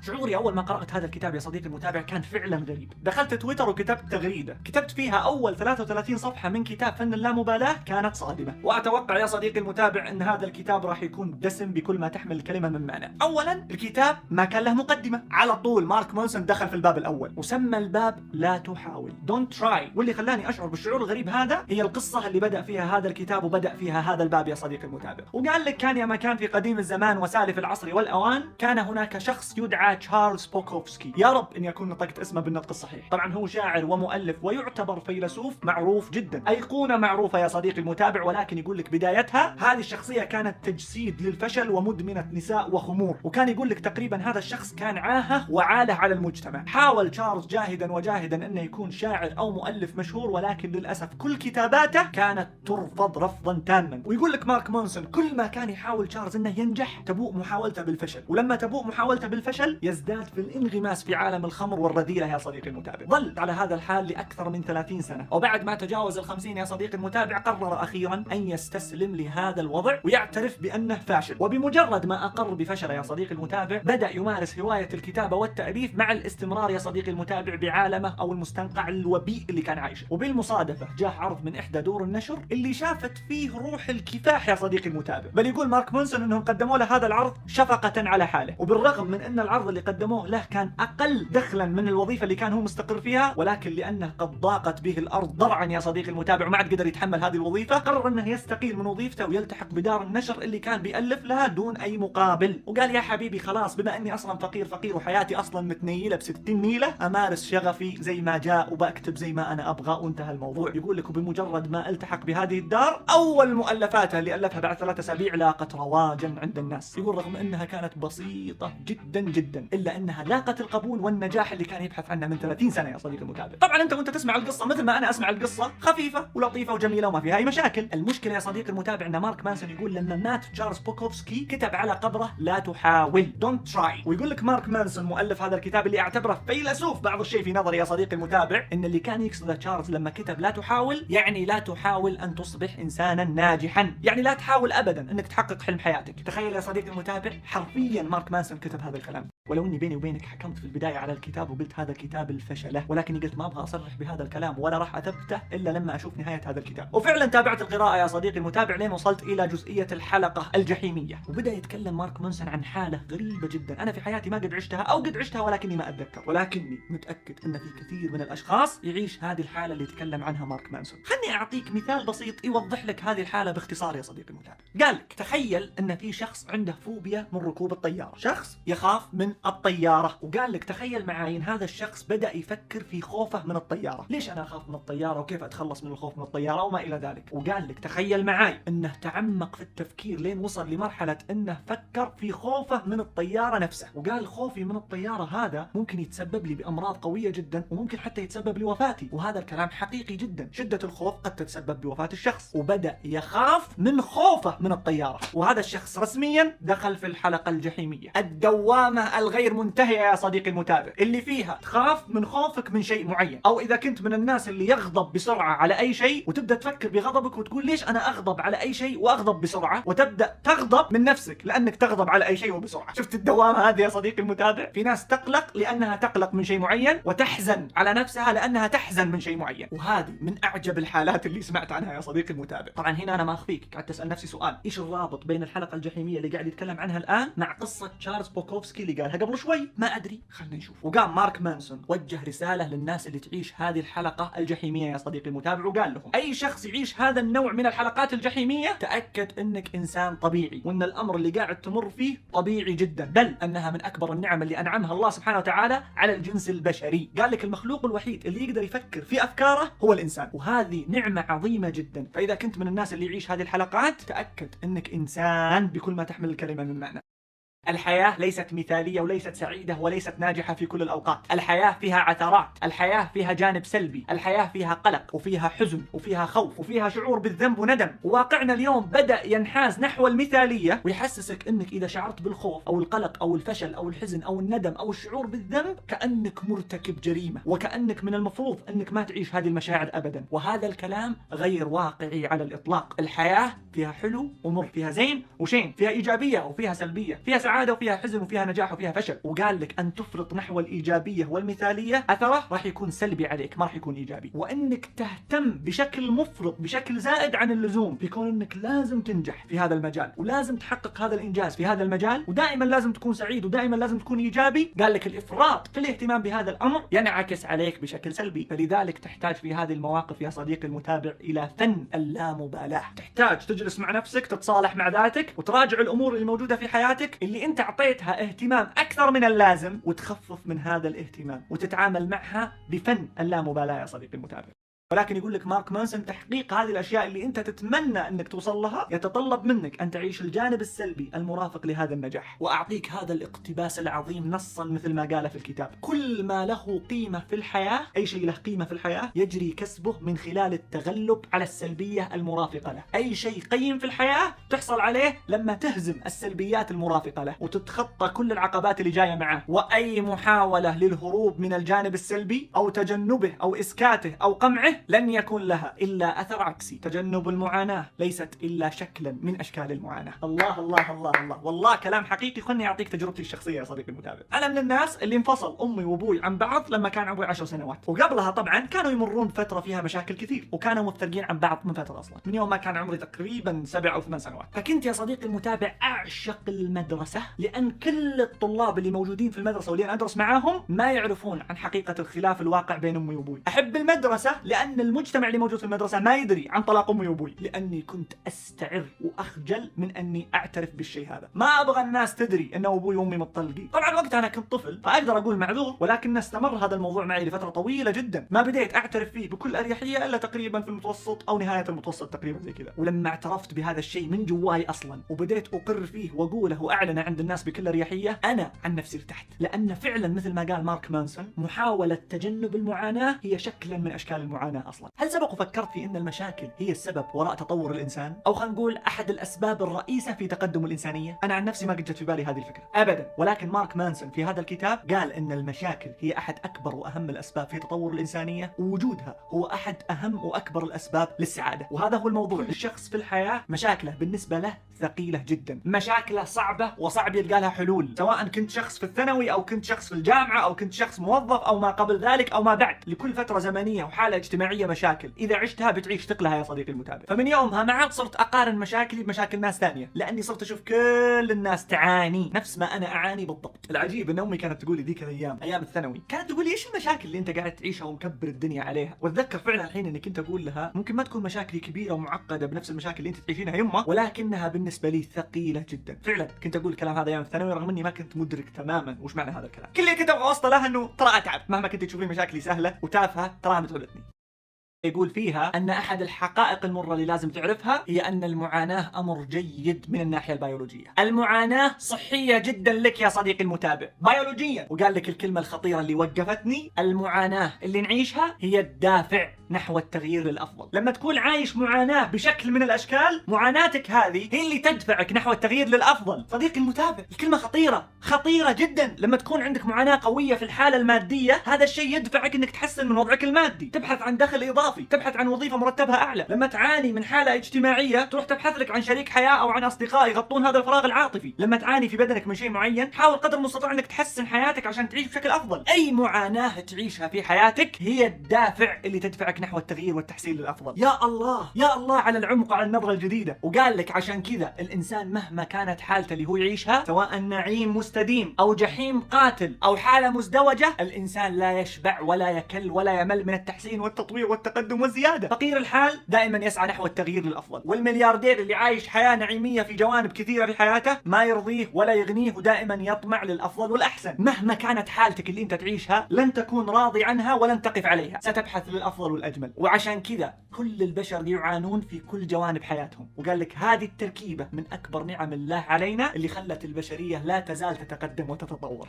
شعوري اول ما قرأت هذا الكتاب يا صديقي المتابع كان فعلا غريب. دخلت تويتر وكتبت تغريدة، كتبت فيها اول 33 صفحة من كتاب فن اللامبالاة كانت صادمة. واتوقع يا صديقي المتابع ان هذا الكتاب راح يكون دسم بكل ما تحمل الكلمة من معنى. اولا الكتاب ما كان له مقدمة، على طول مارك مونسون دخل في الباب الاول وسمى الباب لا تحاول، دونت تراي. واللي خلاني اشعر بالشعور الغريب هذا هي القصة اللي بدأ فيها هذا الكتاب وبدأ فيها هذا الباب يا صديقي المتابع. وقال لك كان يا ما كان في قديم الزمان وسالف العصر والأوان كان هناك شخص يدعى تشارلز بوكوفسكي، يا رب اني اكون نطقت اسمه بالنطق الصحيح. طبعا هو شاعر ومؤلف ويعتبر فيلسوف معروف جدا، ايقونة معروفة يا صديقي المتابع. ولكن يقول لك بدايتها هذه الشخصية كانت تجسيد للفشل ومدمنة نساء وخمور. وكان يقول لك تقريبا هذا الشخص كان عاهة وعاله على المجتمع. حاول تشارلز جاهدا وجاهدا انه يكون شاعر او مؤلف مشهور، ولكن للاسف كل كتاباته كانت ترفض رفضا تاما. ويقول لك مارك مونسون كل ما كان يحاول تشارلز انه ينجح تبوء محاولته بالفشل، ولما تبوء محاولته بالفشل يزداد في الانغماس في عالم الخمر والرذيلة يا صديقي المتابع. ظل على هذا الحال لأكثر من 30 سنة، وبعد ما تجاوز ال50 يا صديقي المتابع قرر أخيرا أن يستسلم لهذا الوضع ويعترف بأنه فاشل. وبمجرد ما أقر بفشله يا صديقي المتابع بدأ يمارس هواية الكتابة والتأليف مع الاستمرار يا صديقي المتابع بعالمه أو المستنقع الوبيء اللي كان عايشه. وبالمصادفة جاء عرض من إحدى دور النشر اللي شافت فيه روح الكفاح يا صديقي المتابع. بل يقول مارك مونسون أنهم قدموا له هذا العرض شفقة على حاله، وبالرغم من أن العرض اللي قدموه له كان أقل دخلا من الوظيفة اللي كان هو مستقر فيها، ولكن لأنه قد ضاقت به الأرض ضرعا يا صديقي المتابع وما عاد قدر يتحمل هذه الوظيفة، قرر أنه يستقيل من وظيفته ويلتحق بدار النشر اللي كان بيألف لها دون أي مقابل. وقال يا حبيبي خلاص بما أني أصلا فقير وحياتي أصلا متنيلة ب60 نيلة، أمارس شغفي زي ما جاء وبكتب زي ما أنا أبغى، وانتهى الموضوع. يقول لك وبمجرد ما التحق بهذه الدار أول مؤلفاته اللي ألفها بعد 3 أسابيع لاقت رواجا عند الناس. يقول رغم أنها كانت بسيطة جدا جدا إلا أنها لاقت القبول والنجاح اللي كان يبحث عنه من 30 سنة يا صديقي المتابع. طبعا أنت وأنت تسمع القصة مثل ما أنا أسمع القصة خفيفة ولطيفة وجميلة وما فيها أي مشاكل. المشكلة يا صديقي المتابع أن مارك مانسون يقول لما مات تشارلز بوكوفسكي كتب على قبره لا تحاول، دونت تراي. ويقول لك مارك مانسون مؤلف هذا الكتاب اللي أعتبره فيلسوف بعض الشيء في نظري يا صديقي المتابع إن اللي كان يقصده تشارلز لما كتب لا تحاول يعني لا تحاول أن تصبح إنسانا ناجحا، يعني لا تحاول أبدا أنك تحقق حلم حياتك. تخيل يا صديقي المتابع حرفيا مارك مانسون كتب هذا الكلام. ولو اني بيني وبينك حكمت في البداية على الكتاب وقلت هذا كتاب الفشلة، ولكني قلت ما ابغى اصرح بهذا الكلام ولا راح اثبته الا لما اشوف نهاية هذا الكتاب. وفعلا تابعت القراءة يا صديقي المتابع لين وصلت الى جزئية الحلقة الجحيمية، وبدأ يتكلم مارك مونسون عن حالة غريبة جدا انا في حياتي ما قد عشتها او قد عشتها ولكني ما اتذكر، ولكني متأكد ان في كثير من الاشخاص يعيش هذه الحالة اللي يتكلم عنها مارك مونسون. خلني اعطيك مثال بسيط يوضح لك هذه الحالة باختصار يا صديقي المتابع. قال لك تخيل ان في شخص عنده فوبيا من ركوب الطيارة، شخص يخاف من الطيارة. وقال لك تخيل معي ان هذا الشخص بدأ يفكر في خوفه من الطيارة، ليش انا اخاف من الطيارة وكيف اتخلص من الخوف من الطيارة وما الى ذلك. وقال لك تخيل معي انه تعمق في التفكير لين وصل لمرحلة انه فكر في خوفه من الطيارة نفسه. وقال خوفي من الطيارة هذا ممكن يتسبب لي بامراض قوية جدا وممكن حتى يتسبب لوفاتي، وهذا الكلام حقيقي جدا. شدة الخوف قد تتسبب بوفاة الشخص، وبدأ يخاف من خوفه من الطيارة. وهذا الشخص رسميا دخل في الحلقة الجحيمية، الدوامة الغير منتهية يا صديقي المتابع، اللي فيها تخاف من خوفك من شيء معين، او اذا كنت من الناس اللي يغضب بسرعة على اي شيء وتبدأ تفكر بغضبك وتقول ليش انا اغضب على اي شيء واغضب بسرعة، وتبدأ تغضب من نفسك لانك تغضب على اي شيء وبسرعة. شفت الدوامة هذه يا صديقي المتابع؟ في ناس تقلق لانها تقلق من شيء معين وتحزن على نفسها لانها تحزن من شيء معين، وهذه من اعجب الحالات اللي سمعت عنها يا صديقي المتابع. طبعا هنا انا ما اخفيك قاعد تسأل نفسي سؤال، ايش الرابط بين الحلقة الجحيمية اللي قاعد يتكلم عنها الان مع قصة تشارلز بوكوفسكي اللي قالها قبل شوي؟ ما ادري، خلنا نشوف. وقام مارك مانسون وجه رسالة للناس اللي تعيش هذه الحلقة الجحيمية يا صديقي المتابع، وقال لهم اي شخص يعيش هذا النوع من الحلقات الجحيمية تأكد انك انسان طبيعي، وان الامر اللي قاعد تمر فيه طبيعي جدا، بل انها من اكبر النعم اللي انعمها الله سبحانه وتعالى على الجنس البشري. قال لك المخلوق الوحيد اللي يقدر يفكر في افكاره هو الانسان، وهذه نعمة عظيمة جدا. فاذا كنت من الناس اللي يعيش هذه الحلقات تأكد انك انسان بكل ما تحمل الكلمة من معنى. الحياة ليست مثالية وليست سعيدة وليست ناجحة في كل الأوقات. الحياة فيها عثرات، الحياة فيها جانب سلبي، الحياة فيها قلق وفيها حزن وفيها خوف وفيها شعور بالذنب وندم. وواقعنا اليوم بدأ ينحاز نحو المثالية ويحسسك أنك إذا شعرت بالخوف أو القلق أو الفشل أو الحزن أو الندم أو الشعور بالذنب كأنك مرتكب جريمة، وكأنك من المفروض أنك ما تعيش هذه المشاعر أبدا. وهذا الكلام غير واقعي على الإطلاق. الحياة فيها حلو ومر، فيها زين وشين، فيها إيجابية وفيها سلبية، فيها سعادة وفيها حزن وفيها نجاح وفيها فشل، وقال لك أن تفرط نحو الإيجابية والمثالية أثره راح يكون سلبي عليك، ما راح يكون إيجابي. وأنك تهتم بشكل مفرط بشكل زائد عن اللزوم في كون أنك لازم تنجح في هذا المجال ولازم تحقق هذا الإنجاز في هذا المجال ودائما لازم تكون سعيد ودائما لازم تكون إيجابي. قال لك الإفراط في الاهتمام بهذا الأمر ينعكس عليك بشكل سلبي. فلذلك تحتاج في هذه المواقف يا صديقي المتابع إلى فن اللامبالاة. تحتاج تجلس مع نفسك، تتصالح مع ذاتك وتراجع الأمور اللي موجودة في حياتك اللي أنت أعطيتها اهتمام أكثر من اللازم، وتخفف من هذا الاهتمام وتتعامل معها بفن اللامبالاة يا صديقي المتابع. ولكن يقول لك مارك مانسون تحقيق هذه الأشياء اللي أنت تتمنى أنك توصل لها يتطلب منك أن تعيش الجانب السلبي المرافق لهذا النجاح. وأعطيك هذا الاقتباس العظيم نصا مثل ما قال في الكتاب: كل ما له قيمة في الحياة، أي شيء له قيمة في الحياة يجري كسبه من خلال التغلب على السلبية المرافقة له. أي شيء قيم في الحياة تحصل عليه لما تهزم السلبيات المرافقة له وتتخطى كل العقبات اللي جاية معه. وأي محاولة للهروب من الجانب السلبي أو تجنبه أو إسكاته أو قمعه لن يكون لها إلا أثر عكسي. تجنب المعاناة ليست إلا شكلا من أشكال المعاناة. الله الله الله الله، والله كلام حقيقي. خلني أعطيك تجربتي الشخصية يا صديقي المتابع. أنا من الناس اللي انفصل أمي وأبوي عن بعض لما كان عمري 10 سنوات، وقبلها طبعا كانوا يمرون بفترة فيها مشاكل كثير وكانوا مفترقين عن بعض من فترة أصلا، من يوم ما كان عمري تقريبا 7 أو 8 سنوات. فكنت يا صديقي المتابع أعشق المدرسة، لأن كل الطلاب اللي موجودين في المدرسة واللي أنا أدرس معاهم ما يعرفون عن حقيقة الخلاف الواقع بين أمي وأبوي. أحب المدرسة لأن المجتمع اللي موجود في المدرسة ما يدري عن طلاق أمي وأبوي، لأني كنت أستعر وأخجل من أني أعترف بالشيء هذا. ما أبغى الناس تدري أن أبوي وأمي متطلقين. طبعا وقتها أنا كنت طفل فأقدر أقول معذور، ولكن استمر هذا الموضوع معي لفترة طويلة جدا، ما بديت أعترف فيه بكل أريحية إلا تقريبا في المتوسط أو نهاية المتوسط تقريبا زي كذا. ولما اعترفت بهذا الشيء من جواي أصلا وبديت أقر فيه وأقوله وأعلنه عند الناس بكل أريحية، أنا عن نفسي ارتحت، لأن فعلا مثل ما قال مارك مانسون محاولة تجنب المعاناة هي شكلا من أشكال المعاناة أصلا. هل سبق وفكرت في أن المشاكل هي السبب وراء تطور الإنسان؟ أو خلينا نقول أحد الأسباب الرئيسة في تقدم الإنسانية؟ أنا عن نفسي ما قد جت في بالي هذه الفكرة أبدا، ولكن مارك مانسون في هذا الكتاب قال أن المشاكل هي أحد أكبر وأهم الأسباب في تطور الإنسانية، ووجودها هو أحد أهم وأكبر الأسباب للسعادة. وهذا هو الموضوع. الشخص في الحياة مشاكله بالنسبة له ثقيلة جدا، مشاكله صعبة وصعب يلقى لها حلول، سواء كنت شخص في الثانوي أو كنت شخص في الجامعة أو كنت شخص موظف أو ما قبل ذلك أو ما بعد. لكل فترة زمنية وحالة اجتماعية مشاكل، إذا عشتها بتعيش ثقلها يا صديقي المتابع. فمن يومها ما عاد صرت أقارن مشاكلي بمشاكل ناس ثانية، لأني صرت أشوف كل الناس تعاني نفس ما أنا أعاني بالضبط. العجيب أن أمي كانت تقول لي ذيك الأيام أيام الثانوي، كانت تقول لي إيش المشاكل اللي أنت قاعد تعيشها ومكبر الدنيا عليها. وأتذكر فعلا الحين إني كنت أقول لها ممكن ما تكون مشاكلي كبيرة ومعقدة بنفس المشاكل اللي أنت تعيشينها يمه، ولكنها بالنسبة لي ثقيلة جدا. فعلا كنت أقول الكلام هذا أيام الثانوي رغم إني ما كنت مدرك تماما وش معنى هذا الكلام. كل اللي كنت أبغى أوصله لها إنه ترى أتعب، مهما كنت تشوفين مشاكلي سهلة وتافهة تراها متعبتني. يقول فيها أن أحد الحقائق المرة اللي لازم تعرفها هي أن المعاناة أمر جيد من الناحية البيولوجية. المعاناة صحية جدا لك يا صديقي المتابع بيولوجيا. وقال لك الكلمة الخطيرة اللي وقفتني: المعاناة اللي نعيشها هي الدافع نحو التغيير للأفضل. لما تكون عايش معاناة بشكل من الأشكال، معاناتك هذه هي اللي تدفعك نحو التغيير للأفضل. صديقي المتابع الكلمة خطيرة جدا. لما تكون عندك معاناة قوية في الحالة المادية، هذا الشيء يدفعك انك تحسن من وضعك المادي، تبحث عن دخل إضافي، تبحث عن وظيفة مرتبها أعلى. لما تعاني من حالة اجتماعية تروح تبحث لك عن شريك حياة أو عن أصدقاء يغطون هذا الفراغ العاطفي. لما تعاني في بدنك من شيء معين حاول قدر المستطاع انك تحسن حياتك عشان تعيش بشكل أفضل. أي معاناة تعيشها في حياتك هي الدافع اللي تدفعك نحو التغيير والتحسين للأفضل. يا الله يا الله على العمق وعلى النظرة الجديدة. وقال لك عشان كذا الإنسان مهما كانت حالته اللي هو يعيشها، سواء نعيم مستديم أو جحيم قاتل أو حالة مزدوجة، الإنسان لا يشبع ولا يكل ولا يمل من التحسين والتطوير والتقدم والزيادة. فقير الحال دائما يسعى نحو التغيير للأفضل، والملياردير اللي عايش حياة نعيمية في جوانب كثيرة في حياته ما يرضيه ولا يغنيه ودائما يطمع للأفضل والأحسن. مهما كانت حالتك اللي أنت تعيشها لن تكون راضي عنها ولن تقف عليها، ستبحث للأفضل والأجمل. وعشان كذا كل البشر يعانون في كل جوانب حياتهم. وقال لك هذه التركيبة من أكبر نعم الله علينا اللي خلت البشرية لا تزال تتقدم وتتطور.